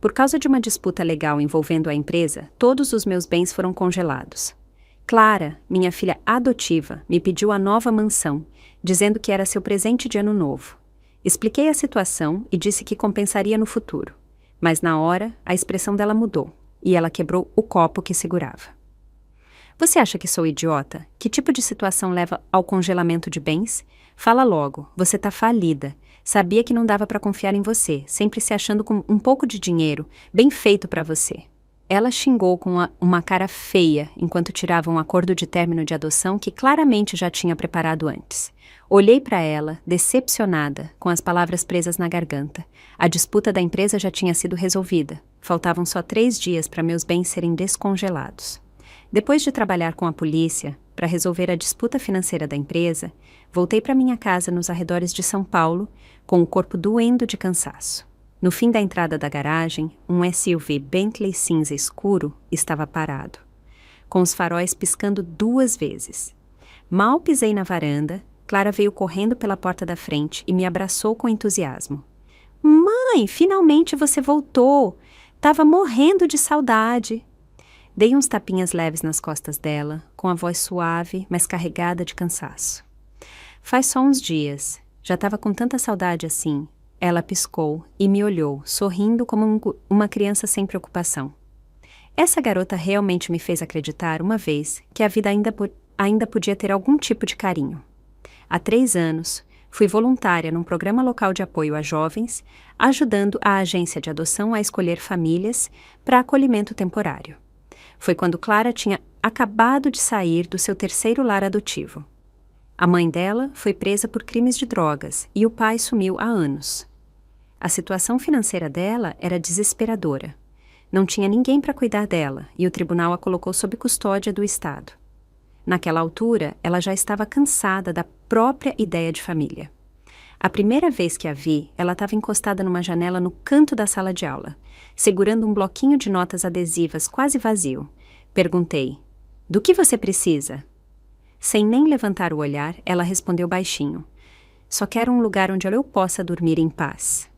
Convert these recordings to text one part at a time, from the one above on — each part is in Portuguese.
Por causa de uma disputa legal envolvendo a empresa, todos os meus bens foram congelados. Clara, minha filha adotiva, me pediu a nova mansão, dizendo que era seu presente de ano novo. Expliquei a situação e disse que compensaria no futuro. Mas na hora, a expressão dela mudou, e ela quebrou o copo que segurava. Você acha que sou idiota? Que tipo de situação leva ao congelamento de bens? Fala logo, você tá falida. Sabia que não dava para confiar em você, sempre se achando com um pouco de dinheiro, bem feito para você. Ela xingou com uma cara feia enquanto tirava um acordo de término de adoção que claramente já tinha preparado antes. Olhei para ela, decepcionada, com as palavras presas na garganta. A disputa da empresa já tinha sido resolvida. Faltavam só 3 dias para meus bens serem descongelados. Depois de trabalhar com a polícia para resolver a disputa financeira da empresa, voltei para minha casa nos arredores de São Paulo, com o corpo doendo de cansaço. No fim da entrada da garagem, um SUV Bentley cinza escuro estava parado, com os faróis piscando 2 vezes. Mal pisei na varanda, Clara veio correndo pela porta da frente e me abraçou com entusiasmo. Mãe, finalmente você voltou! Tava morrendo de saudade! Dei uns tapinhas leves nas costas dela, com a voz suave, mas carregada de cansaço. Faz só uns dias. Já estava com tanta saudade assim. Ela piscou e me olhou, sorrindo como uma criança sem preocupação. Essa garota realmente me fez acreditar uma vez que a vida ainda podia ter algum tipo de carinho. Há 3 anos, fui voluntária num programa local de apoio a jovens, ajudando a agência de adoção a escolher famílias para acolhimento temporário. Foi quando Clara tinha acabado de sair do seu 3º lar adotivo. A mãe dela foi presa por crimes de drogas e o pai sumiu há anos. A situação financeira dela era desesperadora. Não tinha ninguém para cuidar dela e o tribunal a colocou sob custódia do Estado. Naquela altura, ela já estava cansada da própria ideia de família. A primeira vez que a vi, ela estava encostada numa janela no canto da sala de aula, segurando um bloquinho de notas adesivas quase vazio. Perguntei, do que você precisa? Sem nem levantar o olhar, ela respondeu baixinho, só quero um lugar onde eu possa dormir em paz.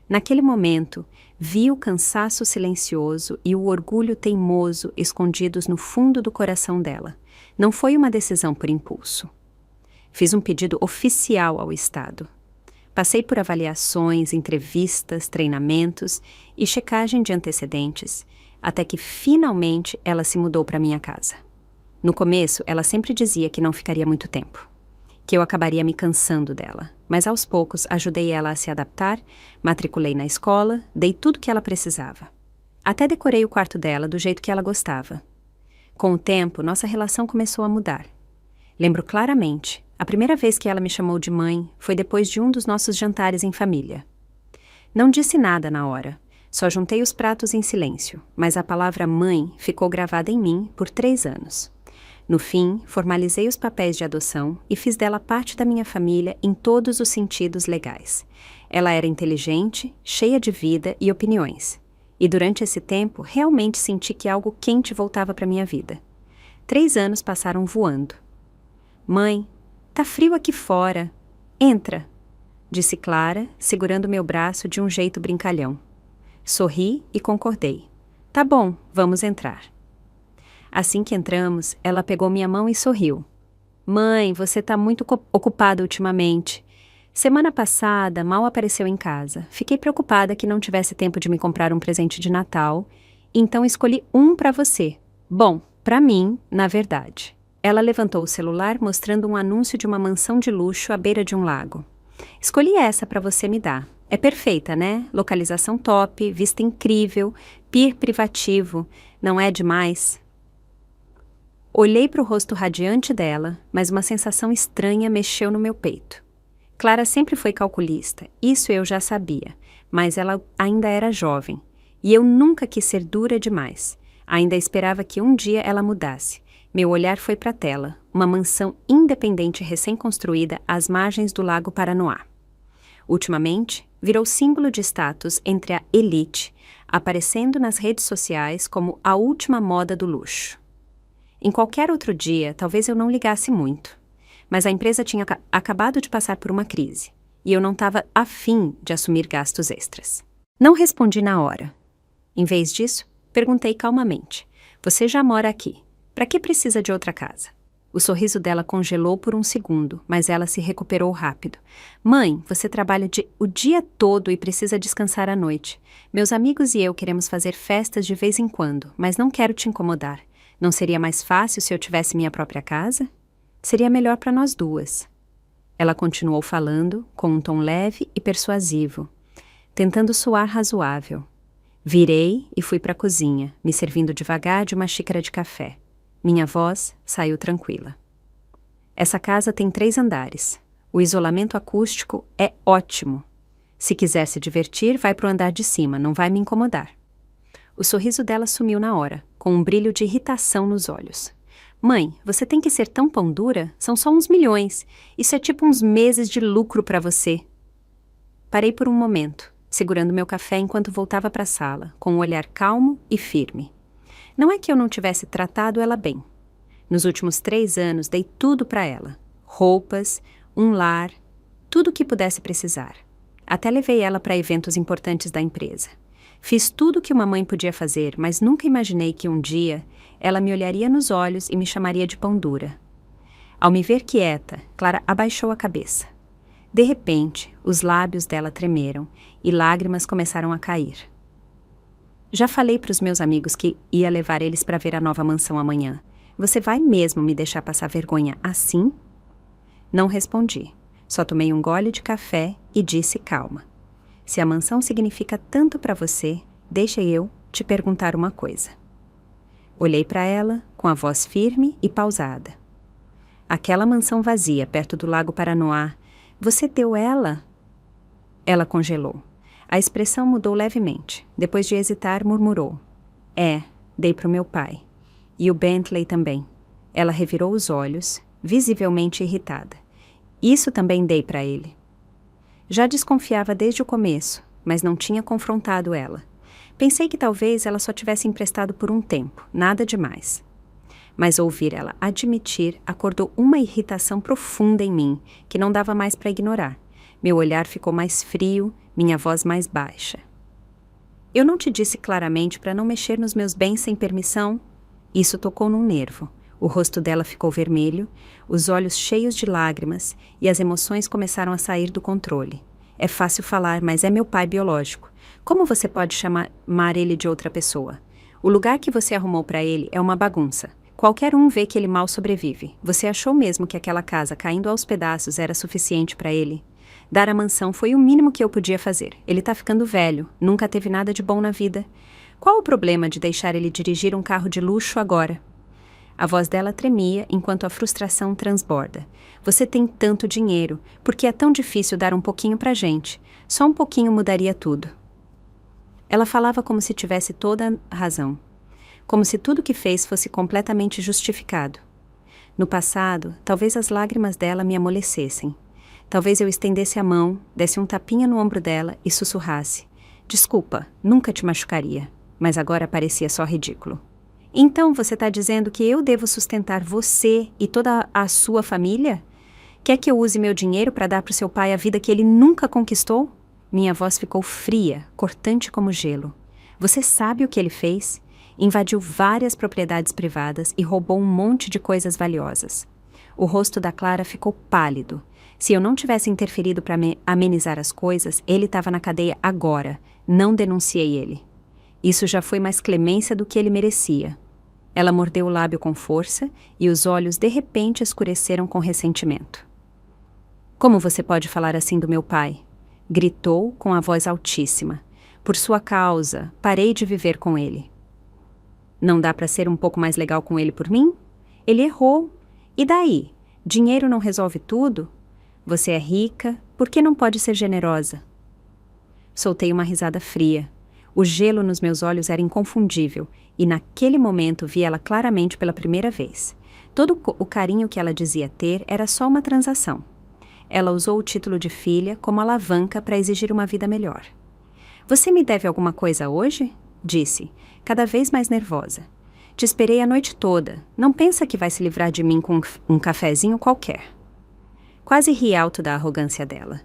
Naquele momento, vi o cansaço silencioso e o orgulho teimoso escondidos no fundo do coração dela. Não foi uma decisão por impulso. Fiz um pedido oficial ao Estado. Passei por avaliações, entrevistas, treinamentos e checagem de antecedentes, até que finalmente ela se mudou para minha casa. No começo, ela sempre dizia que não ficaria muito tempo, que eu acabaria me cansando dela, mas aos poucos ajudei ela a se adaptar, matriculei na escola, dei tudo que ela precisava. Até decorei o quarto dela do jeito que ela gostava. Com o tempo, nossa relação começou a mudar. Lembro claramente, a primeira vez que ela me chamou de mãe foi depois de um dos nossos jantares em família. Não disse nada na hora, só juntei os pratos em silêncio, mas a palavra mãe ficou gravada em mim por 3 anos. No fim, formalizei os papéis de adoção e fiz dela parte da minha família em todos os sentidos legais. Ela era inteligente, cheia de vida e opiniões. E durante esse tempo, realmente senti que algo quente voltava para minha vida. 3 anos passaram voando. Mãe, tá frio aqui fora. Entra, disse Clara, segurando meu braço de um jeito brincalhão. Sorri e concordei. Tá bom, vamos entrar. Assim que entramos, ela pegou minha mão e sorriu. Mãe, você tá muito ocupada ultimamente. Semana passada, mal apareceu em casa. Fiquei preocupada que não tivesse tempo de me comprar um presente de Natal, então escolhi um para você. Bom, para mim, na verdade. Ela levantou o celular mostrando um anúncio de uma mansão de luxo à beira de um lago. Escolhi essa para você me dar. É perfeita, né? Localização top, vista incrível, pier privativo. Não é demais? Olhei para o rosto radiante dela, mas uma sensação estranha mexeu no meu peito. Clara sempre foi calculista, isso eu já sabia, mas ela ainda era jovem, e eu nunca quis ser dura demais. Ainda esperava que um dia ela mudasse. Meu olhar foi para a tela, uma mansão independente recém-construída às margens do Lago Paranoá. Ultimamente, virou símbolo de status entre a elite, aparecendo nas redes sociais como a última moda do luxo. Em qualquer outro dia, talvez eu não ligasse muito, mas a empresa tinha acabado de passar por uma crise, e eu não estava afim de assumir gastos extras. Não respondi na hora. Em vez disso, perguntei calmamente: você já mora aqui. Para que precisa de outra casa? O sorriso dela congelou por um segundo, mas ela se recuperou rápido. Mãe, você trabalha o dia todo e precisa descansar à noite. Meus amigos e eu queremos fazer festas de vez em quando, mas não quero te incomodar. Não seria mais fácil se eu tivesse minha própria casa? Seria melhor para nós duas. Ela continuou falando, com um tom leve e persuasivo, tentando soar razoável. Virei e fui para a cozinha, me servindo devagar de uma xícara de café. Minha voz saiu tranquila. Essa casa tem 3 andares. O isolamento acústico é ótimo. Se quiser se divertir, vai para o andar de cima, não vai me incomodar. O sorriso dela sumiu na hora, com um brilho de irritação nos olhos. Mãe, você tem que ser tão pão dura? São só uns milhões. Isso é tipo uns meses de lucro para você. Parei por um momento, segurando meu café enquanto voltava para a sala, com um olhar calmo e firme. Não é que eu não tivesse tratado ela bem. Nos últimos 3 anos, dei tudo para ela. Roupas, um lar, tudo o que pudesse precisar. Até levei ela para eventos importantes da empresa. Fiz tudo o que uma mãe podia fazer, mas nunca imaginei que um dia ela me olharia nos olhos e me chamaria de pão dura. Ao me ver quieta, Clara abaixou a cabeça. De repente, os lábios dela tremeram e lágrimas começaram a cair. Já falei para os meus amigos que ia levar eles para ver a nova mansão amanhã. Você vai mesmo me deixar passar vergonha assim? Não respondi. Só tomei um gole de café e disse calma. Se a mansão significa tanto para você, deixa eu te perguntar uma coisa. Olhei para ela, com a voz firme e pausada. Aquela mansão vazia, perto do Lago Paranoá, você deu ela? Ela congelou. A expressão mudou levemente. Depois de hesitar, murmurou. Dei para o meu pai. E o Bentley também. Ela revirou os olhos, visivelmente irritada. Isso também dei para ele. Já desconfiava desde o começo, mas não tinha confrontado ela. Pensei que talvez ela só tivesse emprestado por um tempo, nada demais. Mas ouvir ela admitir acordou uma irritação profunda em mim, que não dava mais para ignorar. Meu olhar ficou mais frio, minha voz mais baixa. Eu não te disse claramente para não mexer nos meus bens sem permissão? Isso tocou num nervo. O rosto dela ficou vermelho, os olhos cheios de lágrimas e as emoções começaram a sair do controle. É fácil falar, mas é meu pai biológico. Como você pode chamar ele de outra pessoa? O lugar que você arrumou para ele é uma bagunça. Qualquer um vê que ele mal sobrevive. Você achou mesmo que aquela casa caindo aos pedaços era suficiente para ele? Dar a mansão foi o mínimo que eu podia fazer. Ele tá ficando velho, nunca teve nada de bom na vida. Qual o problema de deixar ele dirigir um carro de luxo agora? A voz dela tremia enquanto a frustração transborda. Você tem tanto dinheiro, por que é tão difícil dar um pouquinho pra gente? Só um pouquinho mudaria tudo. Ela falava como se tivesse toda a razão. Como se tudo que fez fosse completamente justificado. No passado, talvez as lágrimas dela me amolecessem. Talvez eu estendesse a mão, desse um tapinha no ombro dela e sussurrasse. Desculpa, nunca te machucaria. Mas agora parecia só ridículo. Então você está dizendo que eu devo sustentar você e toda a sua família? Quer que eu use meu dinheiro para dar para o seu pai a vida que ele nunca conquistou? Minha voz ficou fria, cortante como gelo. Você sabe o que ele fez? Invadiu várias propriedades privadas e roubou um monte de coisas valiosas. O rosto da Clara ficou pálido. Se eu não tivesse interferido para amenizar as coisas, ele estava na cadeia agora. Não denunciei ele. Isso já foi mais clemência do que ele merecia. Ela mordeu o lábio com força e os olhos de repente escureceram com ressentimento. Como você pode falar assim do meu pai? Gritou com a voz altíssima. Por sua causa, parei de viver com ele. Não dá para ser um pouco mais legal com ele por mim? Ele errou. E daí? Dinheiro não resolve tudo? Você é rica, por que não pode ser generosa? Soltei uma risada fria. O gelo nos meus olhos era inconfundível, e naquele momento vi ela claramente pela primeira vez. Todo o carinho que ela dizia ter era só uma transação. Ela usou o título de filha como alavanca para exigir uma vida melhor. Você me deve alguma coisa hoje? Disse, cada vez mais nervosa. Te esperei a noite toda. Não pensa que vai se livrar de mim com um cafezinho qualquer. Quase ri alto da arrogância dela.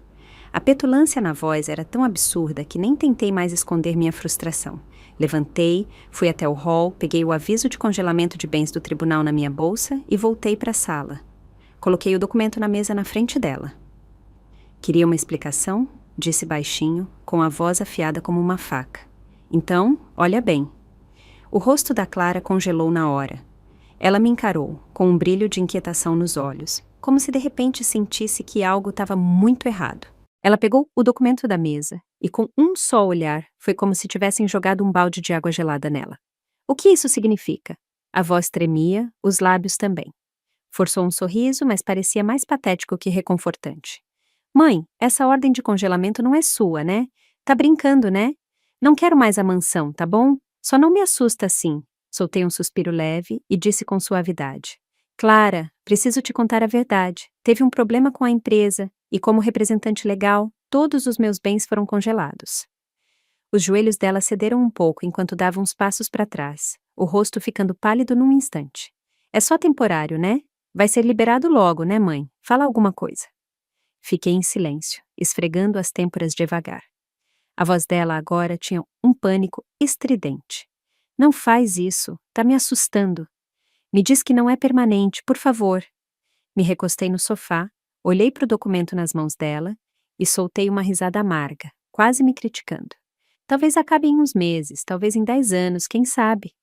A petulância na voz era tão absurda que nem tentei mais esconder minha frustração. Levantei, fui até o hall, peguei o aviso de congelamento de bens do tribunal na minha bolsa e voltei para a sala. Coloquei o documento na mesa na frente dela. Queria uma explicação? Disse baixinho, com a voz afiada como uma faca. Então, olha bem. O rosto da Clara congelou na hora. Ela me encarou, com um brilho de inquietação nos olhos, como se de repente sentisse que algo estava muito errado. Ela pegou o documento da mesa e, com um só olhar, foi como se tivessem jogado um balde de água gelada nela. O que isso significa? A voz tremia, os lábios também. Forçou um sorriso, mas parecia mais patético que reconfortante. Mãe, essa ordem de congelamento não é sua, né? Tá brincando, né? Não quero mais a mansão, tá bom? Só não me assusta assim. Soltei um suspiro leve e disse com suavidade. Clara, preciso te contar a verdade. Teve um problema com a empresa e, como representante legal, todos os meus bens foram congelados. Os joelhos dela cederam um pouco enquanto dava uns passos para trás, o rosto ficando pálido num instante. É só temporário, né? Vai ser liberado logo, né, mãe? Fala alguma coisa. Fiquei em silêncio, esfregando as têmporas devagar. A voz dela agora tinha um pânico estridente. Não faz isso, tá me assustando. Me diz que não é permanente, por favor. Me recostei no sofá, olhei para o documento nas mãos dela e soltei uma risada amarga, quase me criticando. Talvez acabe em uns meses, talvez em 10 anos, quem sabe?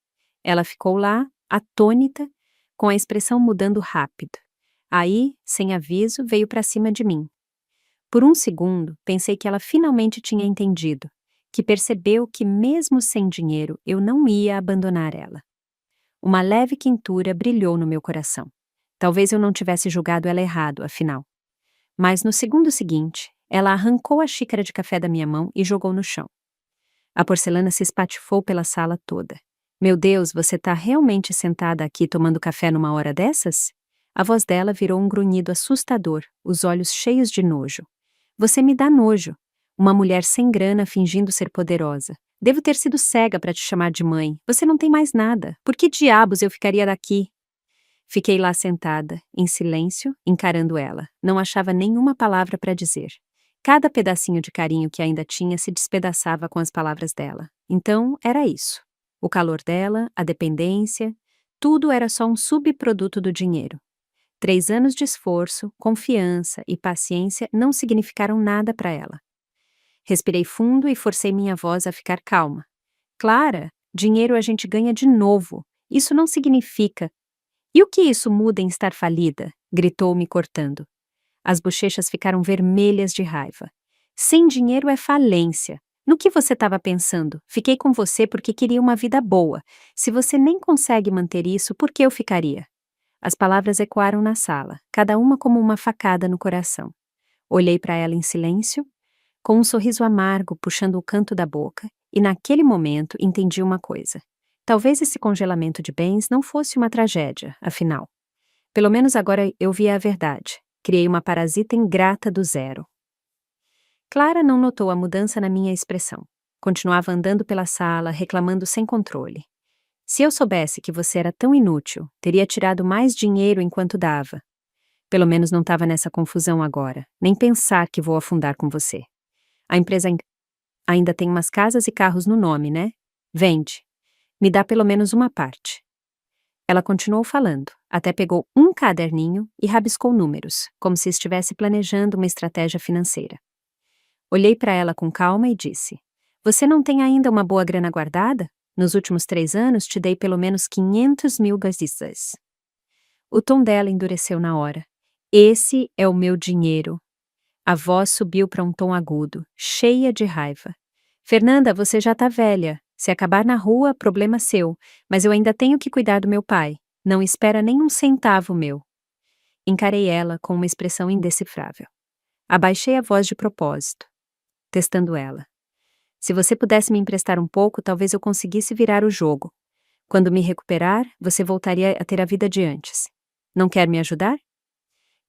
Ela ficou lá, atônita, com a expressão mudando rápido. Aí, sem aviso, veio para cima de mim. Por um segundo, pensei que ela finalmente tinha entendido, que percebeu que mesmo sem dinheiro eu não ia abandonar ela. Uma leve quentura brilhou no meu coração. Talvez eu não tivesse julgado ela errado, afinal. Mas no segundo seguinte, ela arrancou a xícara de café da minha mão e jogou no chão. A porcelana se espatifou pela sala toda. Meu Deus, você tá realmente sentada aqui tomando café numa hora dessas? A voz dela virou um grunhido assustador, os olhos cheios de nojo. Você me dá nojo. Uma mulher sem grana fingindo ser poderosa. Devo ter sido cega para te chamar de mãe. Você não tem mais nada. Por que diabos eu ficaria daqui? Fiquei lá sentada, em silêncio, encarando ela. Não achava nenhuma palavra para dizer. Cada pedacinho de carinho que ainda tinha se despedaçava com as palavras dela. Então, era isso. O calor dela, a dependência, tudo era só um subproduto do dinheiro. 3 anos de esforço, confiança e paciência não significaram nada para ela. Respirei fundo e forcei minha voz a ficar calma. Clara, dinheiro a gente ganha de novo. Isso não significa... E o que isso muda em estar falida? Gritou me cortando. As bochechas ficaram vermelhas de raiva. Sem dinheiro é falência. No que você estava pensando? Fiquei com você porque queria uma vida boa. Se você nem consegue manter isso, por que eu ficaria? As palavras ecoaram na sala, cada uma como uma facada no coração. Olhei para ela em silêncio, com um sorriso amargo puxando o canto da boca, e naquele momento entendi uma coisa. Talvez esse congelamento de bens não fosse uma tragédia, afinal. Pelo menos agora eu via a verdade. Criei uma parasita ingrata do zero. Clara não notou a mudança na minha expressão. Continuava andando pela sala, reclamando sem controle. Se eu soubesse que você era tão inútil, teria tirado mais dinheiro enquanto dava. Pelo menos não estava nessa confusão agora. Nem pensar que vou afundar com você. A empresa ainda tem umas casas e carros no nome, né? Vende. Me dá pelo menos uma parte. Ela continuou falando, até pegou um caderninho e rabiscou números, como se estivesse planejando uma estratégia financeira. Olhei para ela com calma e disse: Você não tem ainda uma boa grana guardada? Nos últimos 3 anos te dei pelo menos 500 mil gazitas. O tom dela endureceu na hora. Esse é o meu dinheiro. A voz subiu para um tom agudo, cheia de raiva. Fernanda, você já tá velha. Se acabar na rua, problema seu. Mas eu ainda tenho que cuidar do meu pai. Não espera nem um centavo meu. Encarei ela com uma expressão indecifrável. Abaixei a voz de propósito, testando ela. Se você pudesse me emprestar um pouco, talvez eu conseguisse virar o jogo. Quando me recuperar, você voltaria a ter a vida de antes. Não quer me ajudar?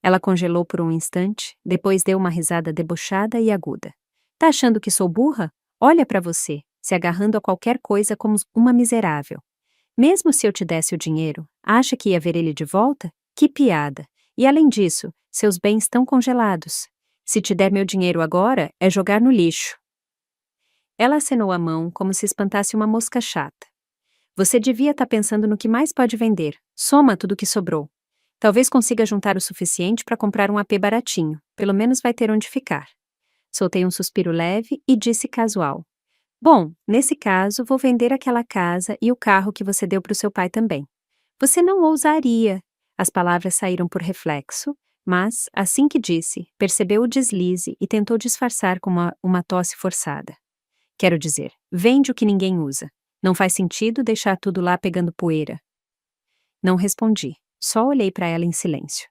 Ela congelou por um instante, depois deu uma risada debochada e aguda. Tá achando que sou burra? Olha pra você, se agarrando a qualquer coisa como uma miserável. Mesmo se eu te desse o dinheiro, acha que ia ver ele de volta? Que piada! E além disso, seus bens estão congelados. Se te der meu dinheiro agora, é jogar no lixo. Ela acenou a mão como se espantasse uma mosca chata. Você devia estar pensando no que mais pode vender. Soma tudo o que sobrou. Talvez consiga juntar o suficiente para comprar um AP baratinho. Pelo menos vai ter onde ficar. Soltei um suspiro leve e disse casual. Bom, nesse caso, vou vender aquela casa e o carro que você deu para o seu pai também. Você não ousaria. As palavras saíram por reflexo, mas, assim que disse, percebeu o deslize e tentou disfarçar com uma tosse forçada. Quero dizer, vende o que ninguém usa. Não faz sentido deixar tudo lá pegando poeira. Não respondi, só olhei para ela em silêncio.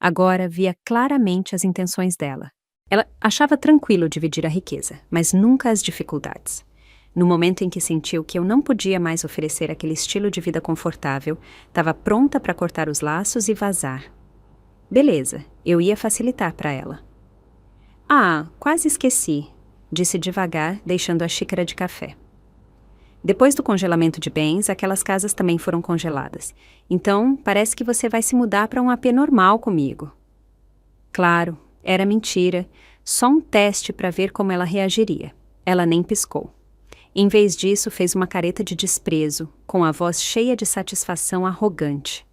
Agora via claramente as intenções dela. Ela achava tranquilo dividir a riqueza, mas nunca as dificuldades. No momento em que sentiu que eu não podia mais oferecer aquele estilo de vida confortável, estava pronta para cortar os laços e vazar. Beleza, eu ia facilitar para ela. Ah, quase esqueci, disse devagar, deixando a xícara de café. Depois do congelamento de bens, aquelas casas também foram congeladas. Então, parece que você vai se mudar para um AP normal comigo. Claro, era mentira. Só um teste para ver como ela reagiria. Ela nem piscou. Em vez disso, fez uma careta de desprezo, com a voz cheia de satisfação arrogante.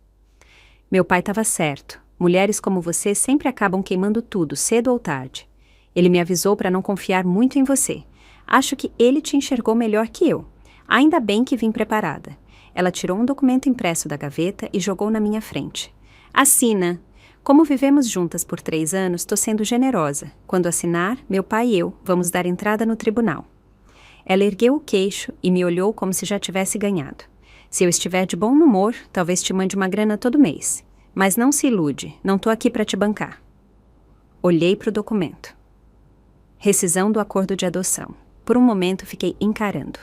Meu pai estava certo. Mulheres como você sempre acabam queimando tudo, cedo ou tarde. Ele me avisou para não confiar muito em você. Acho que ele te enxergou melhor que eu. Ainda bem que vim preparada. Ela tirou um documento impresso da gaveta e jogou na minha frente. Assina. Como vivemos juntas por 3 anos, estou sendo generosa. Quando assinar, meu pai e eu vamos dar entrada no tribunal. Ela ergueu o queixo e me olhou como se já tivesse ganhado. Se eu estiver de bom humor, talvez te mande uma grana todo mês. Mas não se ilude, não estou aqui para te bancar. Olhei para o documento. Rescisão do acordo de adoção. Por um momento fiquei encarando.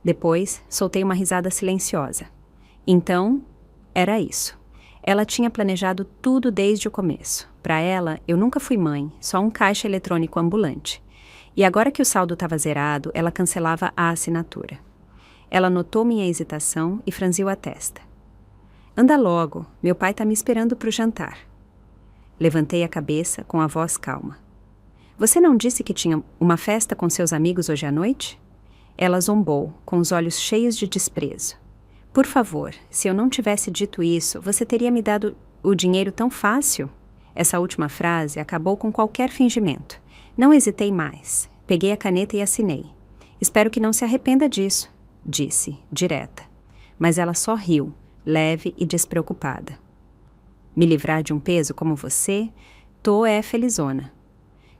Depois, soltei uma risada silenciosa. Então, era isso. Ela tinha planejado tudo desde o começo. Para ela, eu nunca fui mãe, só um caixa eletrônico ambulante. E agora que o saldo estava zerado, ela cancelava a assinatura. Ela notou minha hesitação e franziu a testa. Anda logo, meu pai está me esperando para o jantar. Levantei a cabeça com a voz calma. Você não disse que tinha uma festa com seus amigos hoje à noite? Ela zombou, com os olhos cheios de desprezo. Por favor, se eu não tivesse dito isso, você teria me dado o dinheiro tão fácil? Essa última frase acabou com qualquer fingimento. Não hesitei mais. Peguei a caneta e assinei. Espero que não se arrependa disso, disse, direta. Mas ela só riu, leve e despreocupada. Me livrar de um peso como você, tô felizona.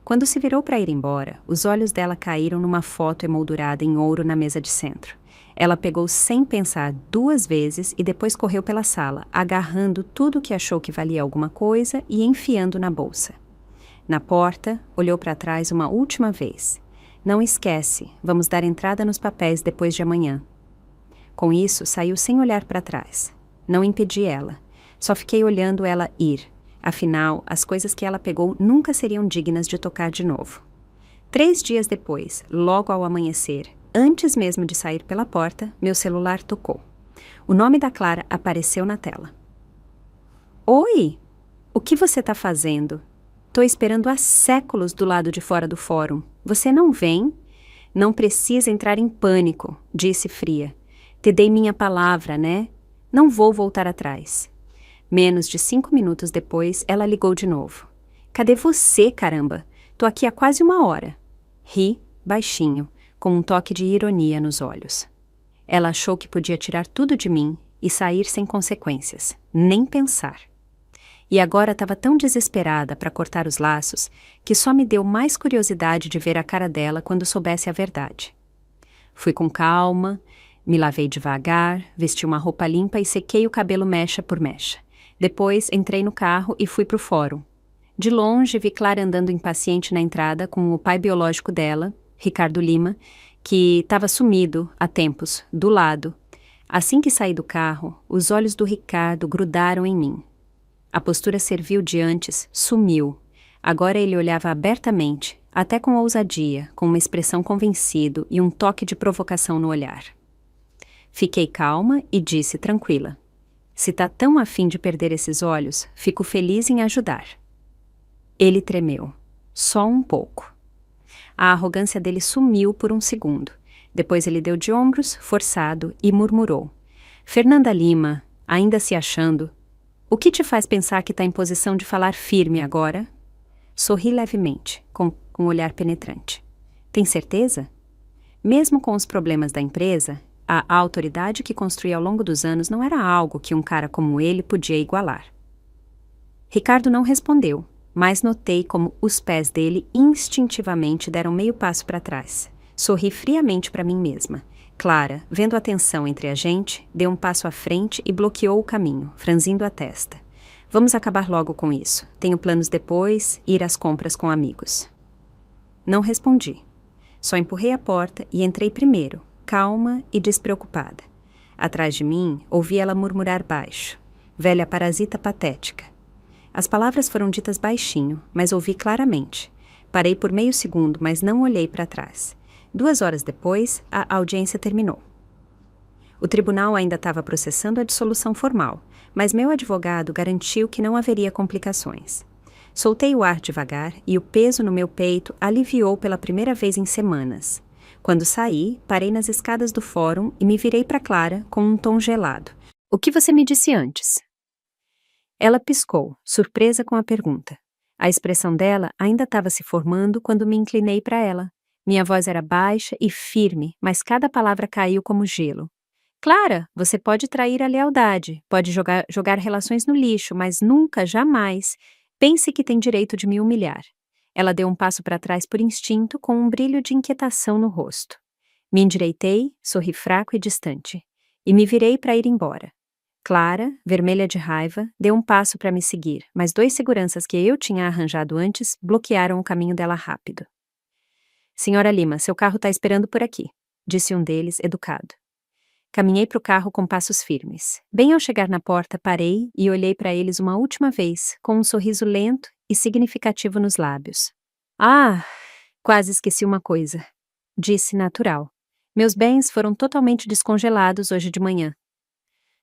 Quando se virou para ir embora, os olhos dela caíram numa foto emoldurada em ouro na mesa de centro. Ela pegou sem pensar 2 vezes e depois correu pela sala, agarrando tudo que achou que valia alguma coisa e enfiando na bolsa. Na porta, olhou para trás uma última vez. Não esquece, vamos dar entrada nos papéis depois de amanhã. Com isso, saiu sem olhar para trás. Não impedi ela. Só fiquei olhando ela ir. Afinal, as coisas que ela pegou nunca seriam dignas de tocar de novo. 3 dias depois, logo ao amanhecer, antes mesmo de sair pela porta, meu celular tocou. O nome da Clara apareceu na tela. Oi! O que você está fazendo? Tô esperando há séculos do lado de fora do fórum. Você não vem? Não precisa entrar em pânico, disse fria. Te dei minha palavra, né? Não vou voltar atrás. Menos de 5 minutos depois, ela ligou de novo. Cadê você, caramba? Tô aqui há quase 1 hora. Ri, baixinho, com um toque de ironia nos olhos. Ela achou que podia tirar tudo de mim e sair sem consequências, nem pensar. E agora estava tão desesperada para cortar os laços que só me deu mais curiosidade de ver a cara dela quando soubesse a verdade. Fui com calma, me lavei devagar, vesti uma roupa limpa e sequei o cabelo mecha por mecha. Depois entrei no carro e fui para o fórum. De longe vi Clara andando impaciente na entrada com o pai biológico dela, Ricardo Lima, que estava sumido há tempos, do lado. Assim que saí do carro, os olhos do Ricardo grudaram em mim. A postura servil de antes sumiu. Agora ele olhava abertamente, até com ousadia, com uma expressão convencido e um toque de provocação no olhar. Fiquei calma e disse tranquila. Se tá tão afim de perder esses olhos, fico feliz em ajudar. Ele tremeu. Só um pouco. A arrogância dele sumiu por um segundo. Depois ele deu de ombros, forçado, e murmurou. Fernanda Lima, ainda se achando, o que te faz pensar que está em posição de falar firme agora? Sorri levemente, com um olhar penetrante. Tem certeza? Mesmo com os problemas da empresa, a autoridade que construí ao longo dos anos não era algo que um cara como ele podia igualar. Ricardo não respondeu, mas notei como os pés dele instintivamente deram meio passo para trás. Sorri friamente para mim mesma. Clara, vendo a tensão entre a gente, deu um passo à frente e bloqueou o caminho, franzindo a testa. Vamos acabar logo com isso. Tenho planos depois, ir às compras com amigos. Não respondi. Só empurrei a porta e entrei primeiro, calma e despreocupada. Atrás de mim, ouvi ela murmurar baixo. Velha parasita patética. As palavras foram ditas baixinho, mas ouvi claramente. Parei por meio segundo, mas não olhei para trás. 2 horas depois, a audiência terminou. O tribunal ainda estava processando a dissolução formal, mas meu advogado garantiu que não haveria complicações. Soltei o ar devagar e o peso no meu peito aliviou pela primeira vez em semanas. Quando saí, parei nas escadas do fórum e me virei para Clara com um tom gelado. O que você me disse antes? Ela piscou, surpresa com a pergunta. A expressão dela ainda estava se formando quando me inclinei para ela. Minha voz era baixa e firme, mas cada palavra caiu como gelo. Clara, você pode trair a lealdade, pode jogar relações no lixo, mas nunca, jamais, pense que tem direito de me humilhar. Ela deu um passo para trás por instinto, com um brilho de inquietação no rosto. Me endireitei, sorri fraco e distante, e me virei para ir embora. Clara, vermelha de raiva, deu um passo para me seguir, mas 2 seguranças que eu tinha arranjado antes bloquearam o caminho dela rápido. Senhora Lima, seu carro está esperando por aqui, disse um deles, educado. Caminhei para o carro com passos firmes. Bem ao chegar na porta, parei e olhei para eles uma última vez, com um sorriso lento e significativo nos lábios. Ah, quase esqueci uma coisa, disse natural. Meus bens foram totalmente descongelados hoje de manhã.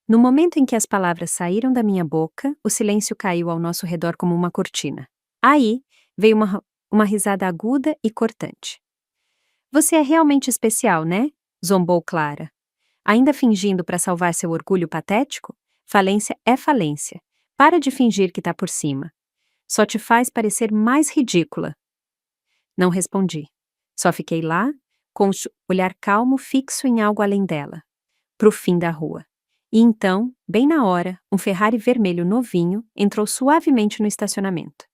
No momento em que as palavras saíram da minha boca, o silêncio caiu ao nosso redor como uma cortina. Aí, veio uma risada aguda e cortante. Você é realmente especial, né? Zombou Clara. Ainda fingindo para salvar seu orgulho patético? Falência é falência. Para de fingir que tá por cima. Só te faz parecer mais ridícula. Não respondi. Só fiquei lá, com o olhar calmo fixo em algo além dela, pro fim da rua. E então, bem na hora, um Ferrari vermelho novinho entrou suavemente no estacionamento.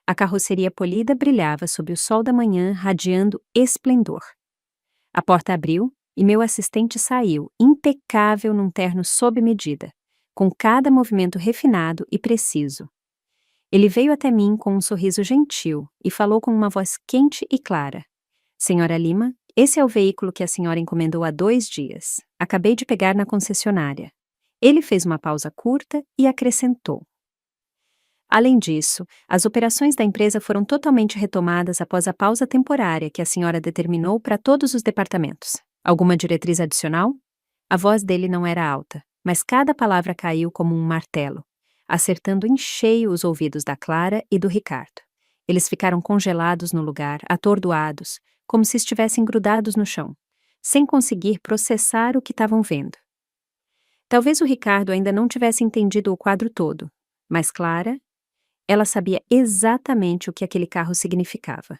A carroceria polida brilhava sob o sol da manhã, radiando esplendor. A porta abriu e meu assistente saiu, impecável num terno sob medida, com cada movimento refinado e preciso. Ele veio até mim com um sorriso gentil e falou com uma voz quente e clara. Senhora Lima, esse é o veículo que a senhora encomendou há 2 dias. Acabei de pegar na concessionária. Ele fez uma pausa curta e acrescentou. Além disso, as operações da empresa foram totalmente retomadas após a pausa temporária que a senhora determinou para todos os departamentos. Alguma diretriz adicional? A voz dele não era alta, mas cada palavra caiu como um martelo, acertando em cheio os ouvidos da Clara e do Ricardo. Eles ficaram congelados no lugar, atordoados, como se estivessem grudados no chão, sem conseguir processar o que estavam vendo. Talvez o Ricardo ainda não tivesse entendido o quadro todo, mas Clara, ela sabia exatamente o que aquele carro significava.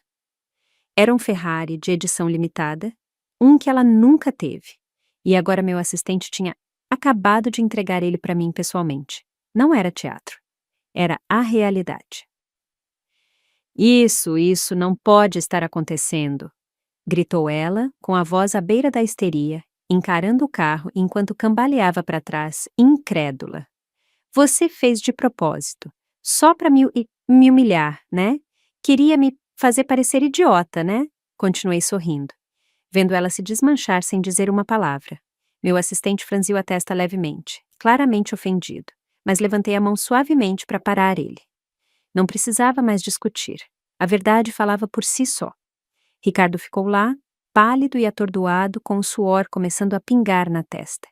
Era um Ferrari de edição limitada, um que ela nunca teve, e agora meu assistente tinha acabado de entregar ele para mim pessoalmente. Não era teatro, era a realidade. Isso não pode estar acontecendo, gritou ela, com a voz à beira da histeria, encarando o carro enquanto cambaleava para trás, incrédula. Você fez de propósito, só para me humilhar, né? Queria me fazer parecer idiota, né? Continuei sorrindo, vendo ela se desmanchar sem dizer uma palavra. Meu assistente franziu a testa levemente, claramente ofendido, mas levantei a mão suavemente para parar ele. Não precisava mais discutir. A verdade falava por si só. Ricardo ficou lá, pálido e atordoado, com o suor começando a pingar na testa.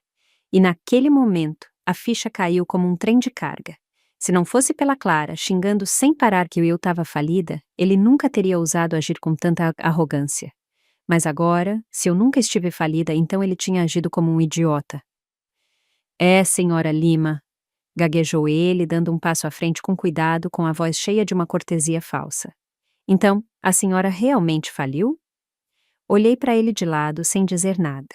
E naquele momento, a ficha caiu como um trem de carga. Se não fosse pela Clara, xingando sem parar que Will estava falida, ele nunca teria ousado agir com tanta arrogância. Mas agora, se eu nunca estive falida, então ele tinha agido como um idiota. É, senhora Lima, gaguejou ele, dando um passo à frente com cuidado, com a voz cheia de uma cortesia falsa. Então, a senhora realmente faliu? Olhei para ele de lado, sem dizer nada.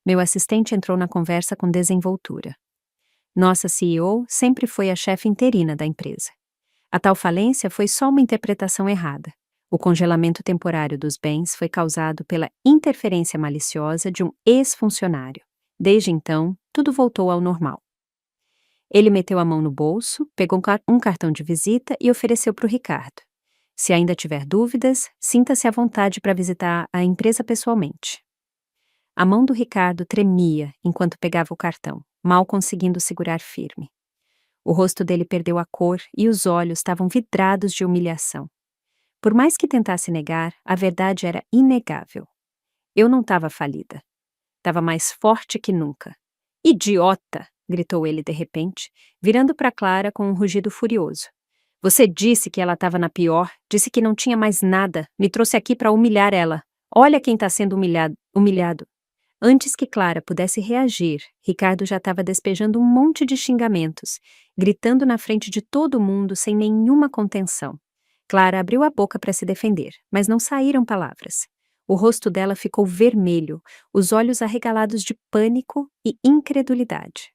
Meu assistente entrou na conversa com desenvoltura. Nossa CEO sempre foi a chefe interina da empresa. A tal falência foi só uma interpretação errada. O congelamento temporário dos bens foi causado pela interferência maliciosa de um ex-funcionário. Desde então, tudo voltou ao normal. Ele meteu a mão no bolso, pegou um cartão de visita e ofereceu para o Ricardo. Se ainda tiver dúvidas, sinta-se à vontade para visitar a empresa pessoalmente. A mão do Ricardo tremia enquanto pegava o cartão, mal conseguindo segurar firme. O rosto dele perdeu a cor e os olhos estavam vidrados de humilhação. Por mais que tentasse negar, a verdade era inegável. Eu não estava falida. Estava mais forte que nunca. Idiota! Gritou ele de repente, virando para Clara com um rugido furioso. Você disse que ela estava na pior, disse que não tinha mais nada, me trouxe aqui para humilhar ela. Olha quem está sendo humilhado. Antes que Clara pudesse reagir, Ricardo já estava despejando um monte de xingamentos, gritando na frente de todo mundo sem nenhuma contenção. Clara abriu a boca para se defender, mas não saíram palavras. O rosto dela ficou vermelho, os olhos arregalados de pânico e incredulidade.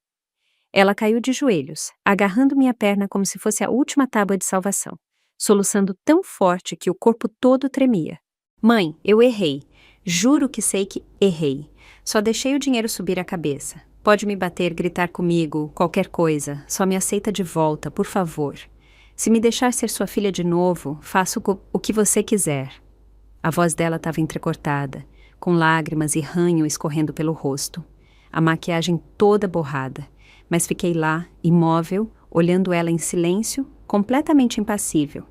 Ela caiu de joelhos, agarrando minha perna como se fosse a última tábua de salvação, soluçando tão forte que o corpo todo tremia. Mãe, eu errei. Juro que sei que errei. Só deixei o dinheiro subir a cabeça. Pode me bater, gritar comigo, qualquer coisa. Só me aceita de volta, por favor. Se me deixar ser sua filha de novo, faço o que você quiser. A voz dela estava entrecortada, com lágrimas e ranho escorrendo pelo rosto. A maquiagem toda borrada. Mas fiquei lá, imóvel, olhando ela em silêncio, completamente impassível.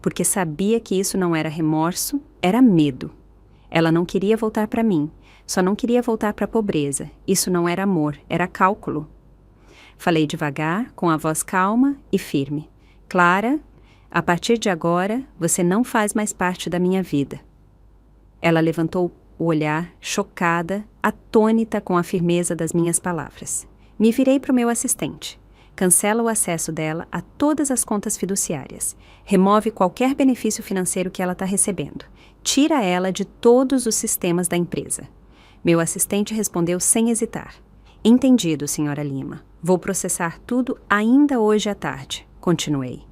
Porque sabia que isso não era remorso, era medo. Ela não queria voltar para mim, só não queria voltar para a pobreza. Isso não era amor, era cálculo. Falei devagar, com a voz calma e firme. Clara, a partir de agora, você não faz mais parte da minha vida. Ela levantou o olhar, chocada, atônita com a firmeza das minhas palavras. Me virei para o meu assistente. Cancela o acesso dela a todas as contas fiduciárias. Remove qualquer benefício financeiro que ela está recebendo. Tira ela de todos os sistemas da empresa. Meu assistente respondeu sem hesitar. Entendido, senhora Lima. Vou processar tudo ainda hoje à tarde. Continuei.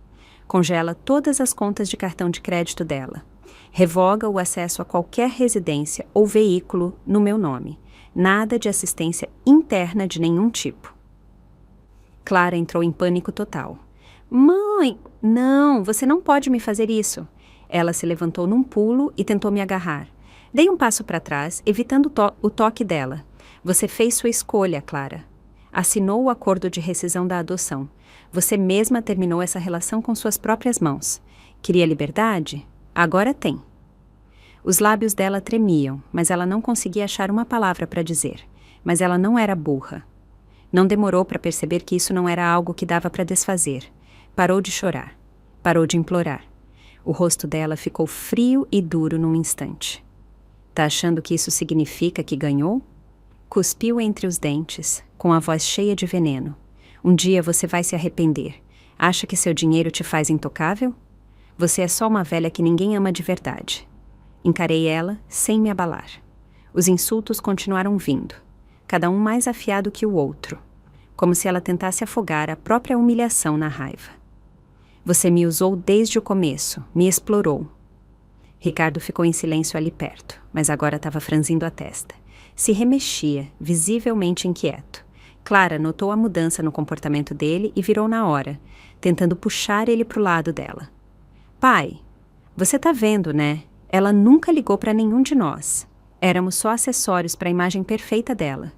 Congela todas as contas de cartão de crédito dela. Revoga o acesso a qualquer residência ou veículo no meu nome. Nada de assistência interna de nenhum tipo. Clara entrou em pânico total. Mãe, não, você não pode me fazer isso. Ela se levantou num pulo e tentou me agarrar. Dei um passo para trás, evitando o toque dela. Você fez sua escolha, Clara. Assinou o acordo de rescisão da adoção. Você mesma terminou essa relação com suas próprias mãos. Queria liberdade? Agora tem. Os lábios dela tremiam, mas ela não conseguia achar uma palavra para dizer. Mas ela não era burra. Não demorou para perceber que isso não era algo que dava para desfazer. Parou de chorar. Parou de implorar. O rosto dela ficou frio e duro num instante. Tá achando que isso significa que ganhou? Cuspiu entre os dentes, com a voz cheia de veneno. Um dia você vai se arrepender. Acha que seu dinheiro te faz intocável? Você é só uma velha que ninguém ama de verdade. Encarei ela, sem me abalar. Os insultos continuaram vindo, cada um mais afiado que o outro, como se ela tentasse afogar a própria humilhação na raiva. Você me usou desde o começo, me explorou. Ricardo ficou em silêncio ali perto, mas agora estava franzindo a testa. Se remexia, visivelmente inquieto. Clara notou a mudança no comportamento dele e virou na hora, tentando puxar ele para o lado dela. Pai, você tá vendo, né? Ela nunca ligou para nenhum de nós. Éramos só acessórios para a imagem perfeita dela.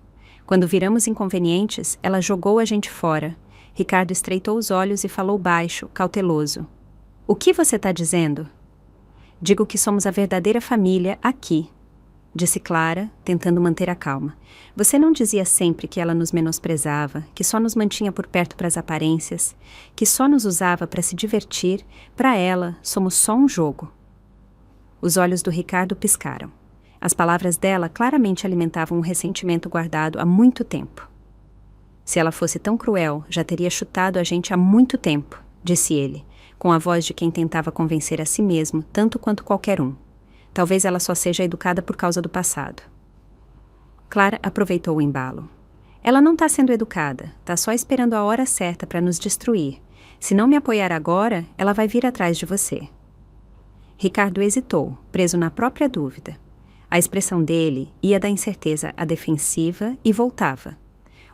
Quando viramos inconvenientes, ela jogou a gente fora. Ricardo estreitou os olhos e falou baixo, cauteloso. O que você tá dizendo? Digo que somos a verdadeira família aqui. disse Clara, tentando manter a calma. Você não dizia sempre que ela nos menosprezava, que só nos mantinha por perto para as aparências, que só nos usava para se divertir? Para ela, somos só um jogo. Os olhos do Ricardo piscaram. As palavras dela claramente alimentavam um ressentimento guardado há muito tempo. Se ela fosse tão cruel, já teria chutado a gente há muito tempo, disse ele, com a voz de quem tentava convencer a si mesmo tanto quanto qualquer um. Talvez ela só seja educada por causa do passado. Clara aproveitou o embalo. Ela não está sendo educada, está só esperando a hora certa para nos destruir. Se não me apoiar agora, ela vai vir atrás de você. Ricardo hesitou, preso na própria dúvida. A expressão dele ia da incerteza à defensiva e voltava.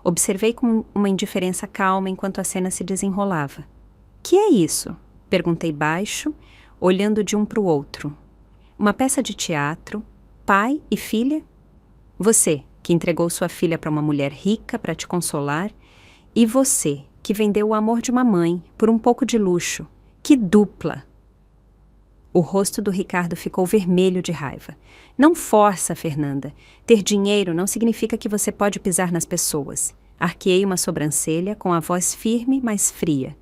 Observei com uma indiferença calma enquanto a cena se desenrolava. Que é isso? Perguntei baixo, olhando de um para o outro. Uma peça de teatro, pai e filha? Você, que entregou sua filha para uma mulher rica para te consolar, e você, que vendeu o amor de uma mãe por um pouco de luxo. Que dupla! O rosto do Ricardo ficou vermelho de raiva. Não força, Fernanda. Ter dinheiro não significa que você pode pisar nas pessoas. Arqueei uma sobrancelha com a voz firme, mas fria.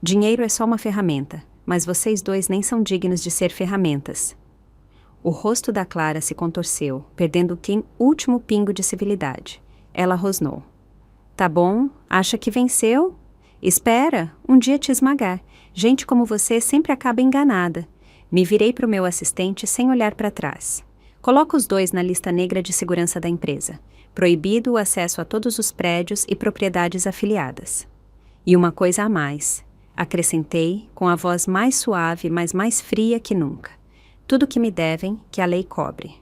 Dinheiro é só uma ferramenta, mas vocês dois nem são dignos de ser ferramentas. O rosto da Clara se contorceu, perdendo o último pingo de civilidade. Ela rosnou. Tá bom, acha que venceu? Espera, um dia te esmagar. Gente como você sempre acaba enganada. Me virei para o meu assistente sem olhar para trás. Coloca os dois na lista negra de segurança da empresa. Proibido o acesso a todos os prédios e propriedades afiliadas. E uma coisa a mais. Acrescentei, com a voz mais suave, mas mais fria que nunca. Tudo que me devem, que a lei cobre.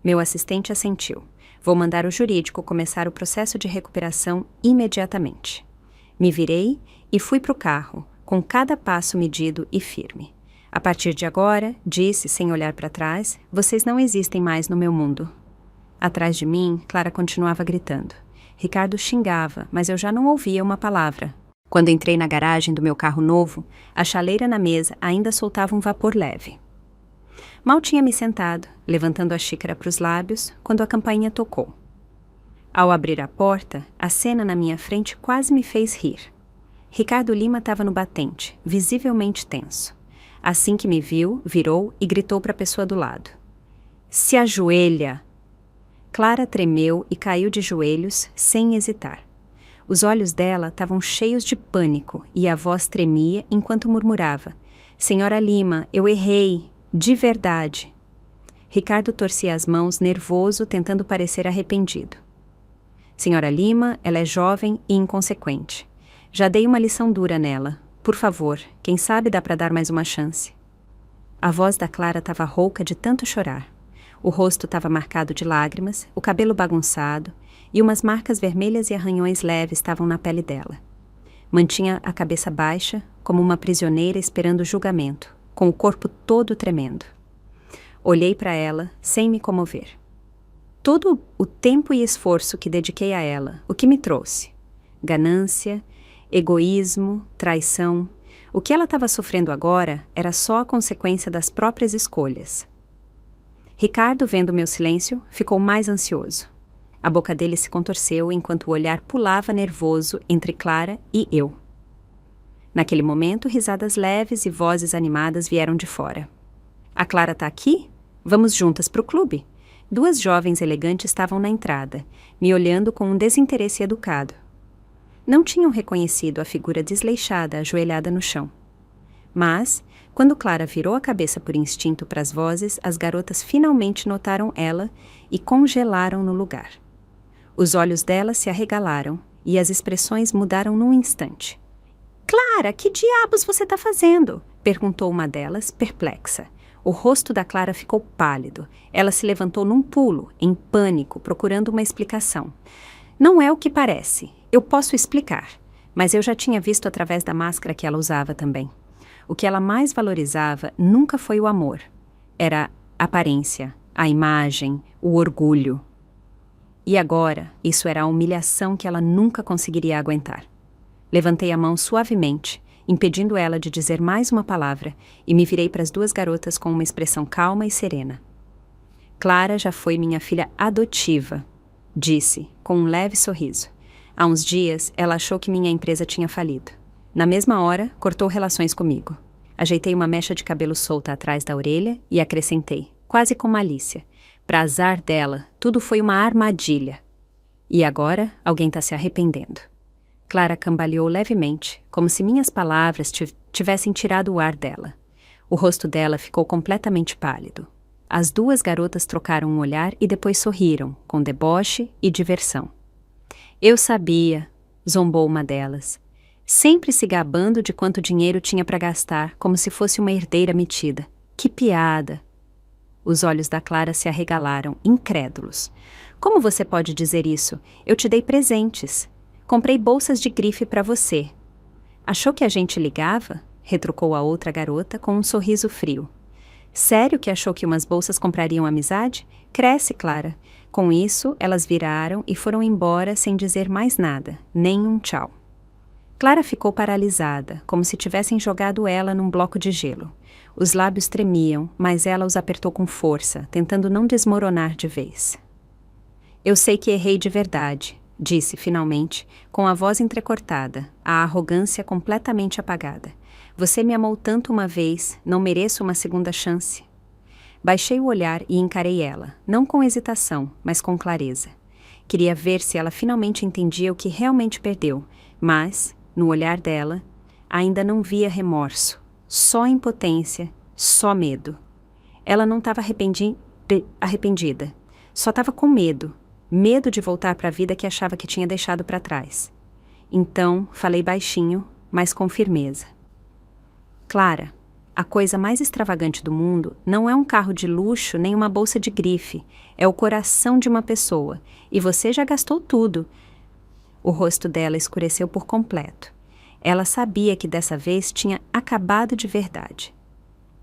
Meu assistente assentiu. Vou mandar o jurídico começar o processo de recuperação imediatamente. Me virei e fui para o carro, com cada passo medido e firme. A partir de agora, disse, sem olhar para trás, vocês não existem mais no meu mundo. Atrás de mim, Clara continuava gritando. Ricardo xingava, mas eu já não ouvia uma palavra. Quando entrei na garagem do meu carro novo, a chaleira na mesa ainda soltava um vapor leve. Mal tinha me sentado, levantando a xícara para os lábios, quando a campainha tocou. Ao abrir a porta, a cena na minha frente quase me fez rir. Ricardo Lima estava no batente, visivelmente tenso. Assim que me viu, virou e gritou para a pessoa do lado. Se ajoelha! Clara tremeu e caiu de joelhos, sem hesitar. Os olhos dela estavam cheios de pânico e a voz tremia enquanto murmurava. Senhora Lima, eu errei, de verdade. Ricardo torcia as mãos, nervoso, tentando parecer arrependido. Senhora Lima, ela é jovem e inconsequente. Já dei uma lição dura nela. Por favor, quem sabe dá para dar mais uma chance. A voz da Clara estava rouca de tanto chorar. O rosto estava marcado de lágrimas, o cabelo bagunçado, e umas marcas vermelhas e arranhões leves estavam na pele dela. Mantinha a cabeça baixa, como uma prisioneira esperando o julgamento, com o corpo todo tremendo. Olhei para ela, sem me comover. Todo o tempo e esforço que dediquei a ela, o que me trouxe? Ganância, egoísmo, traição. O que ela estava sofrendo agora era só a consequência das próprias escolhas. Ricardo, vendo meu silêncio, ficou mais ansioso. A boca dele se contorceu enquanto o olhar pulava nervoso entre Clara e eu. Naquele momento, risadas leves e vozes animadas vieram de fora. A Clara está aqui? Vamos juntas para o clube. 2 jovens elegantes estavam na entrada, me olhando com um desinteresse educado. Não tinham reconhecido a figura desleixada ajoelhada no chão. Mas, quando Clara virou a cabeça por instinto para as vozes, as garotas finalmente notaram ela e congelaram no lugar. Os olhos dela se arregalaram e as expressões mudaram num instante. «Clara, que diabos você está fazendo?» perguntou uma delas, perplexa. O rosto da Clara ficou pálido. Ela se levantou num pulo, em pânico, procurando uma explicação. «Não é o que parece. Eu posso explicar, mas eu já tinha visto através da máscara que ela usava também. O que ela mais valorizava nunca foi o amor. Era a aparência, a imagem, o orgulho. E agora, isso era a humilhação que ela nunca conseguiria aguentar. Levantei a mão suavemente, impedindo ela de dizer mais uma palavra, e me virei para as 2 garotas com uma expressão calma e serena. Clara já foi minha filha adotiva, disse, com um leve sorriso. Há uns dias, ela achou que minha empresa tinha falido. Na mesma hora, cortou relações comigo. Ajeitei uma mecha de cabelo solta atrás da orelha e acrescentei, quase com malícia. Pra azar dela, tudo foi uma armadilha. E agora, alguém tá se arrependendo. Clara cambaleou levemente, como se minhas palavras tivessem tirado o ar dela. O rosto dela ficou completamente pálido. As duas garotas trocaram um olhar e depois sorriram, com deboche e diversão. Eu sabia, zombou uma delas, sempre se gabando de quanto dinheiro tinha para gastar, como se fosse uma herdeira metida. Que piada! Os olhos da Clara se arregalaram, incrédulos. Como você pode dizer isso? Eu te dei presentes. Comprei bolsas de grife para você. Achou que a gente ligava? Retrucou a outra garota com um sorriso frio. Sério que achou que umas bolsas comprariam amizade? Cresce, Clara. Com isso, elas viraram e foram embora sem dizer mais nada, nem um tchau. Clara ficou paralisada, como se tivessem jogado ela num bloco de gelo. Os lábios tremiam, mas ela os apertou com força, tentando não desmoronar de vez. Eu sei que errei de verdade, disse finalmente, com a voz entrecortada, a arrogância completamente apagada. Você me amou tanto uma vez, não mereço uma segunda chance. Baixei o olhar e encarei ela, não com hesitação, mas com clareza. Queria ver se ela finalmente entendia o que realmente perdeu, mas, no olhar dela, ainda não via remorso, só impotência, só medo. Ela não estava arrependida, só estava com medo de voltar para a vida que achava que tinha deixado para trás. Então, falei baixinho, mas com firmeza. Clara, a coisa mais extravagante do mundo não é um carro de luxo nem uma bolsa de grife, é o coração de uma pessoa, e você já gastou tudo. O rosto dela escureceu por completo. Ela sabia que dessa vez tinha acabado de verdade.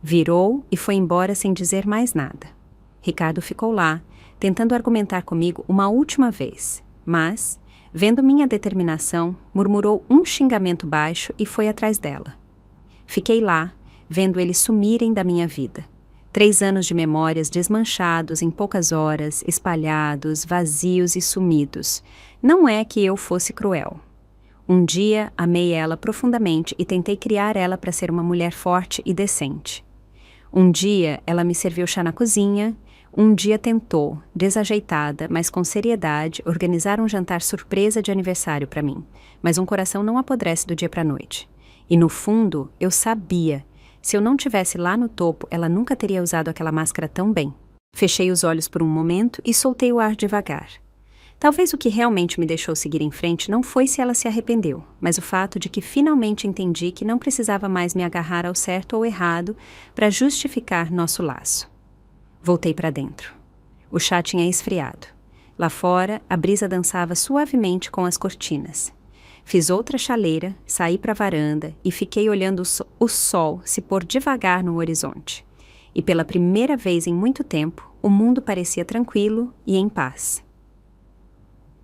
Virou e foi embora sem dizer mais nada. Ricardo ficou lá, tentando argumentar comigo uma última vez, mas, vendo minha determinação, murmurou um xingamento baixo e foi atrás dela. Fiquei lá, vendo eles sumirem da minha vida. 3 anos de memórias desmanchados em poucas horas, espalhados, vazios e sumidos. Não é que eu fosse cruel. Um dia amei ela profundamente e tentei criar ela para ser uma mulher forte e decente. Um dia ela me serviu chá na cozinha. Um dia tentou, desajeitada, mas com seriedade, organizar um jantar surpresa de aniversário para mim. Mas um coração não apodrece do dia para a noite. E no fundo, eu sabia. Se eu não tivesse lá no topo, ela nunca teria usado aquela máscara tão bem. Fechei os olhos por um momento e soltei o ar devagar. Talvez o que realmente me deixou seguir em frente não foi se ela se arrependeu, mas o fato de que finalmente entendi que não precisava mais me agarrar ao certo ou errado para justificar nosso laço. Voltei para dentro. O chá tinha esfriado. Lá fora, a brisa dançava suavemente com as cortinas. Fiz outra chaleira, saí para a varanda e fiquei olhando o sol se pôr devagar no horizonte. E pela primeira vez em muito tempo, o mundo parecia tranquilo e em paz.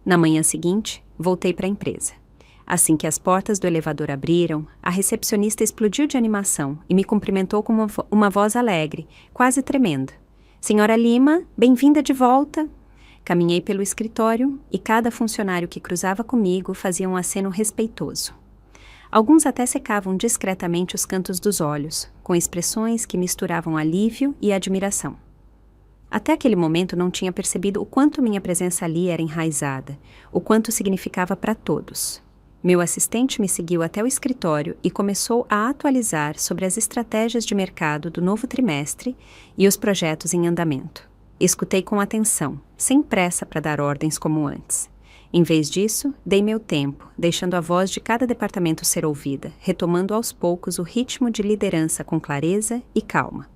Na manhã seguinte, voltei para a empresa. Assim que as portas do elevador abriram, a recepcionista explodiu de animação e me cumprimentou com uma voz alegre, quase tremenda. Senhora Lima, bem-vinda de volta! Caminhei pelo escritório e cada funcionário que cruzava comigo fazia um aceno respeitoso. Alguns até secavam discretamente os cantos dos olhos, com expressões que misturavam alívio e admiração. Até aquele momento não tinha percebido o quanto minha presença ali era enraizada, o quanto significava para todos. Meu assistente me seguiu até o escritório e começou a atualizar sobre as estratégias de mercado do novo trimestre e os projetos em andamento. Escutei com atenção, sem pressa para dar ordens como antes. Em vez disso, dei meu tempo, deixando a voz de cada departamento ser ouvida, retomando aos poucos o ritmo de liderança com clareza e calma.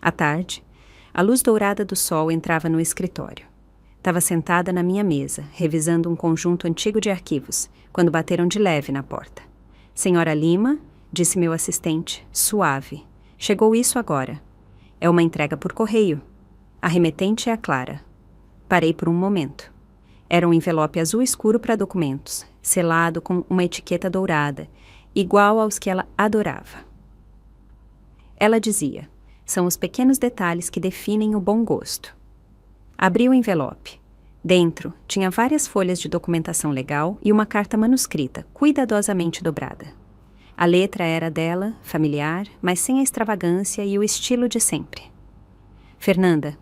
À tarde, a luz dourada do sol entrava no escritório. Estava sentada na minha mesa, revisando um conjunto antigo de arquivos, quando bateram de leve na porta. Senhora Lima, disse meu assistente, suave. Chegou isso agora. É uma entrega por correio. A remetente é a Clara. Parei por um momento. Era um envelope azul escuro para documentos, selado com uma etiqueta dourada, igual aos que ela adorava. Ela dizia, são os pequenos detalhes que definem o bom gosto. Abri o envelope. Dentro, tinha várias folhas de documentação legal e uma carta manuscrita, cuidadosamente dobrada. A letra era dela, familiar, mas sem a extravagância e o estilo de sempre. Fernanda,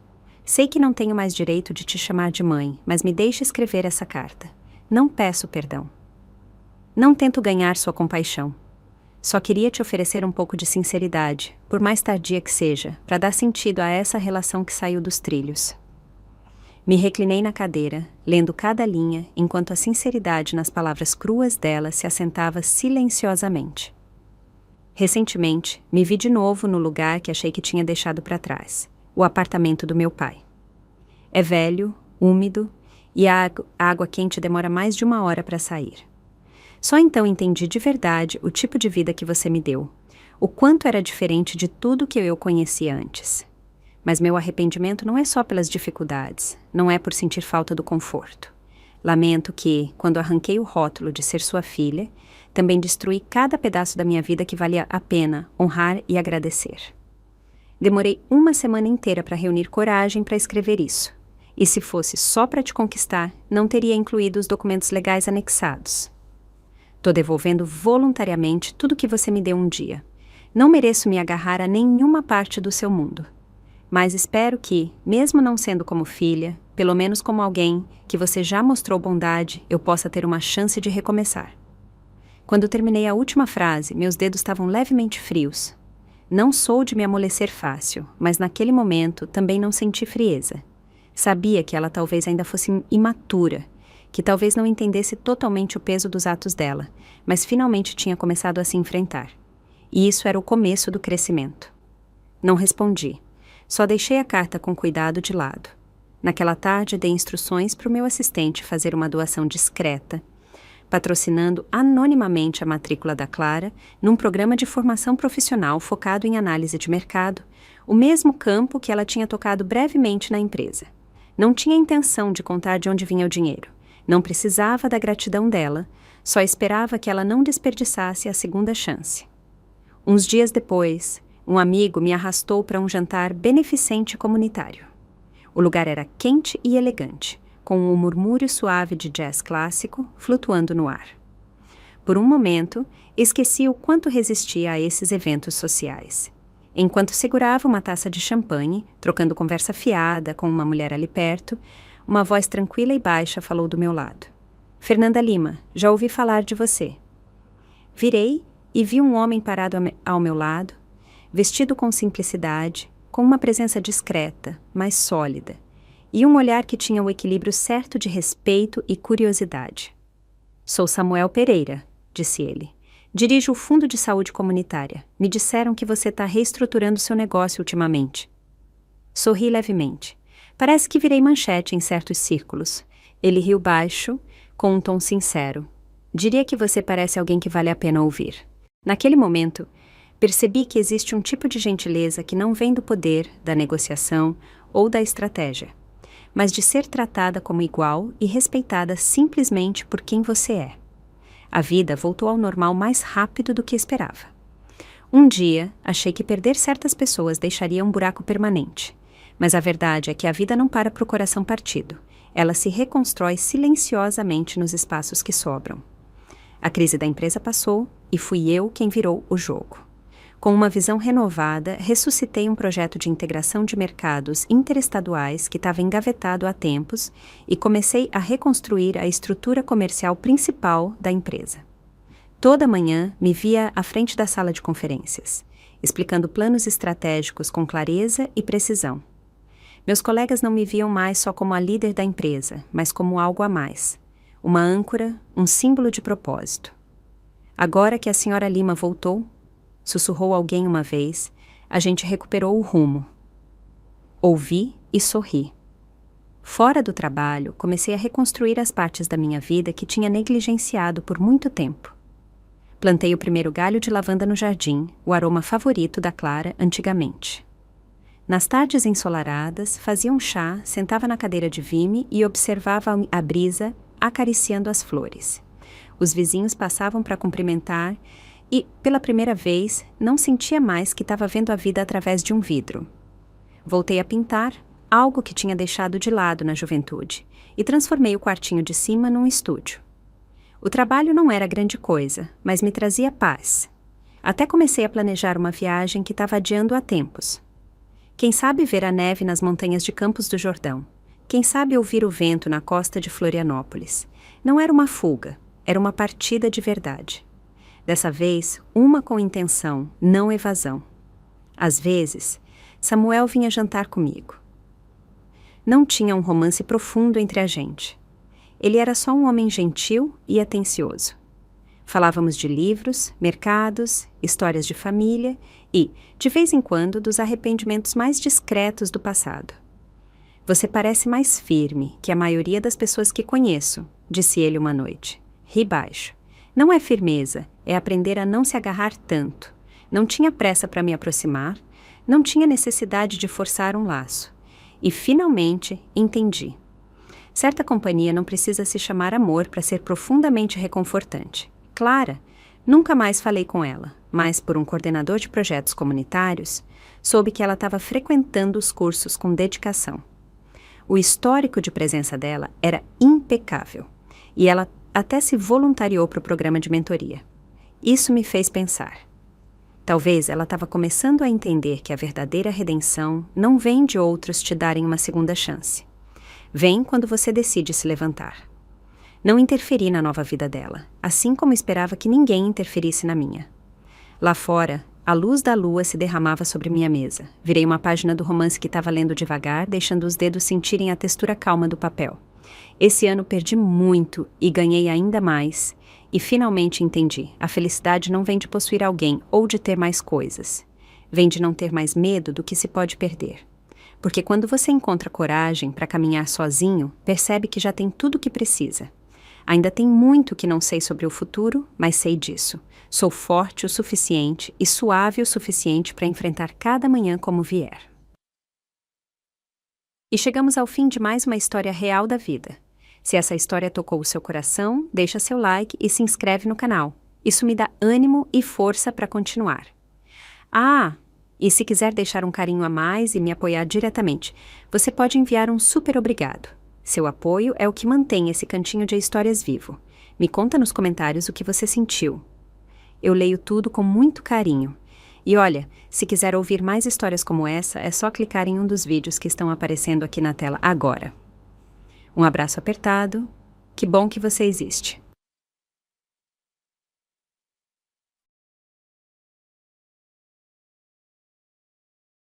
sei que não tenho mais direito de te chamar de mãe, mas me deixe escrever essa carta. Não peço perdão. Não tento ganhar sua compaixão. Só queria te oferecer um pouco de sinceridade, por mais tardia que seja, para dar sentido a essa relação que saiu dos trilhos. Me reclinei na cadeira, lendo cada linha, enquanto a sinceridade nas palavras cruas dela se assentava silenciosamente. Recentemente, me vi de novo no lugar que achei que tinha deixado para trás, o apartamento do meu pai. É velho, úmido, e a água quente demora mais de 1 hora para sair. Só então entendi de verdade o tipo de vida que você me deu, o quanto era diferente de tudo que eu conhecia antes. Mas meu arrependimento não é só pelas dificuldades, não é por sentir falta do conforto. Lamento que, quando arranquei o rótulo de ser sua filha, também destruí cada pedaço da minha vida que valia a pena honrar e agradecer. Demorei 1 semana inteira para reunir coragem para escrever isso. E se fosse só para te conquistar, não teria incluído os documentos legais anexados. Tô devolvendo voluntariamente tudo que você me deu um dia. Não mereço me agarrar a nenhuma parte do seu mundo. Mas espero que, mesmo não sendo como filha, pelo menos como alguém que você já mostrou bondade, eu possa ter uma chance de recomeçar. Quando terminei a última frase, meus dedos estavam levemente frios. Não sou de me amolecer fácil, mas naquele momento também não senti frieza. Sabia que ela talvez ainda fosse imatura, que talvez não entendesse totalmente o peso dos atos dela, mas finalmente tinha começado a se enfrentar. E isso era o começo do crescimento. Não respondi. Só deixei a carta com cuidado de lado. Naquela tarde, dei instruções para o meu assistente fazer uma doação discreta, patrocinando anonimamente a matrícula da Clara num programa de formação profissional focado em análise de mercado, o mesmo campo que ela tinha tocado brevemente na empresa. Não tinha intenção de contar de onde vinha o dinheiro. Não precisava da gratidão dela, só esperava que ela não desperdiçasse a segunda chance. Uns dias depois, um amigo me arrastou para um jantar beneficente comunitário. O lugar era quente e elegante, com um murmúrio suave de jazz clássico flutuando no ar. Por um momento, esqueci o quanto resistia a esses eventos sociais. Enquanto segurava uma taça de champanhe, trocando conversa fiada com uma mulher ali perto, uma voz tranquila e baixa falou do meu lado. Fernanda Lima, já ouvi falar de você. Virei e vi um homem parado ao meu lado, vestido com simplicidade, com uma presença discreta, mas sólida, e um olhar que tinha o equilíbrio certo de respeito e curiosidade. Sou Samuel Pereira, disse ele. Dirijo o Fundo de Saúde Comunitária. Me disseram que você está reestruturando seu negócio ultimamente. Sorri levemente. Parece que virei manchete em certos círculos. Ele riu baixo, com um tom sincero. Diria que você parece alguém que vale a pena ouvir. Naquele momento, percebi que existe um tipo de gentileza que não vem do poder, da negociação ou da estratégia, mas de ser tratada como igual e respeitada simplesmente por quem você é. A vida voltou ao normal mais rápido do que esperava. Um dia, achei que perder certas pessoas deixaria um buraco permanente. Mas a verdade é que a vida não para para o coração partido. Ela se reconstrói silenciosamente nos espaços que sobram. A crise da empresa passou e fui eu quem virou o jogo. Com uma visão renovada, ressuscitei um projeto de integração de mercados interestaduais que estava engavetado há tempos e comecei a reconstruir a estrutura comercial principal da empresa. Toda manhã me via à frente da sala de conferências, explicando planos estratégicos com clareza e precisão. Meus colegas não me viam mais só como a líder da empresa, mas como algo a mais. Uma âncora, um símbolo de propósito. Agora que a senhora Lima voltou, sussurrou alguém uma vez, a gente recuperou o rumo. Ouvi e sorri. Fora do trabalho, comecei a reconstruir as partes da minha vida que tinha negligenciado por muito tempo. Plantei o primeiro galho de lavanda no jardim, o aroma favorito da Clara antigamente. Nas tardes ensolaradas, fazia um chá, sentava na cadeira de vime e observava a brisa acariciando as flores. Os vizinhos passavam para cumprimentar e, pela primeira vez, não sentia mais que estava vendo a vida através de um vidro. Voltei a pintar, algo que tinha deixado de lado na juventude, e transformei o quartinho de cima num estúdio. O trabalho não era grande coisa, mas me trazia paz. Até comecei a planejar uma viagem que estava adiando há tempos. Quem sabe ver a neve nas montanhas de Campos do Jordão? Quem sabe ouvir o vento na costa de Florianópolis? Não era uma fuga, era uma partida de verdade. Dessa vez, uma com intenção, não evasão. Às vezes, Samuel vinha jantar comigo. Não tinha um romance profundo entre a gente. Ele era só um homem gentil e atencioso. Falávamos de livros, mercados, histórias de família e, de vez em quando, dos arrependimentos mais discretos do passado. Você parece mais firme que a maioria das pessoas que conheço, disse ele uma noite. Ri baixo. Não é firmeza, é aprender a não se agarrar tanto. Não tinha pressa para me aproximar, não tinha necessidade de forçar um laço. E, finalmente, entendi. Certa companhia não precisa se chamar amor para ser profundamente reconfortante. Clara, nunca mais falei com ela, mas por um coordenador de projetos comunitários, soube que ela estava frequentando os cursos com dedicação. O histórico de presença dela era impecável, e ela até se voluntariou para o programa de mentoria. Isso me fez pensar. Talvez ela estava começando a entender que a verdadeira redenção não vem de outros te darem uma segunda chance. Vem quando você decide se levantar. Não interferi na nova vida dela, assim como esperava que ninguém interferisse na minha. Lá fora, a luz da lua se derramava sobre minha mesa. Virei uma página do romance que estava lendo devagar, deixando os dedos sentirem a textura calma do papel. Esse ano perdi muito e ganhei ainda mais. E finalmente entendi, a felicidade não vem de possuir alguém ou de ter mais coisas. Vem de não ter mais medo do que se pode perder. Porque quando você encontra coragem para caminhar sozinho, percebe que já tem tudo o que precisa. Ainda tem muito que não sei sobre o futuro, mas sei disso. Sou forte o suficiente e suave o suficiente para enfrentar cada manhã como vier. E chegamos ao fim de mais uma história real da vida. Se essa história tocou o seu coração, deixa seu like e se inscreve no canal. Isso me dá ânimo e força para continuar. E se quiser deixar um carinho a mais e me apoiar diretamente, você pode enviar um super obrigado. Seu apoio é o que mantém esse cantinho de histórias vivo. Me conta nos comentários o que você sentiu. Eu leio tudo com muito carinho. E olha, se quiser ouvir mais histórias como essa, é só clicar em um dos vídeos que estão aparecendo aqui na tela agora. Um abraço apertado. Que bom que você existe.